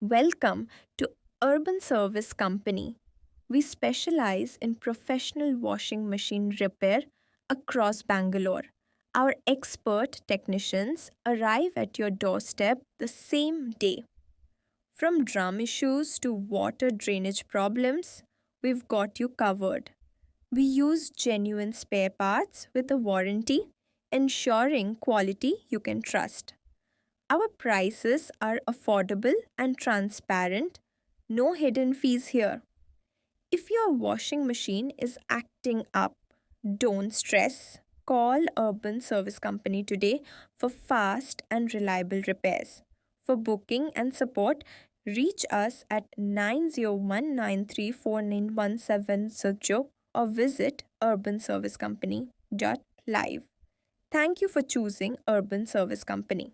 Welcome to Urban Service Company. We specialize in professional washing machine repair across Bangalore. Our expert technicians arrive at your doorstep the same day. From drum issues to water drainage problems, we've got you covered. We use genuine spare parts with a warranty, ensuring quality you can trust. Our prices are affordable and transparent, no hidden fees here. If your washing machine is acting up, don't stress. Call Urban Service Company today for fast and reliable repairs. For booking and support, reach us at 9019349170 or visit urbanservicecompany.live. Thank you for choosing Urban Service Company.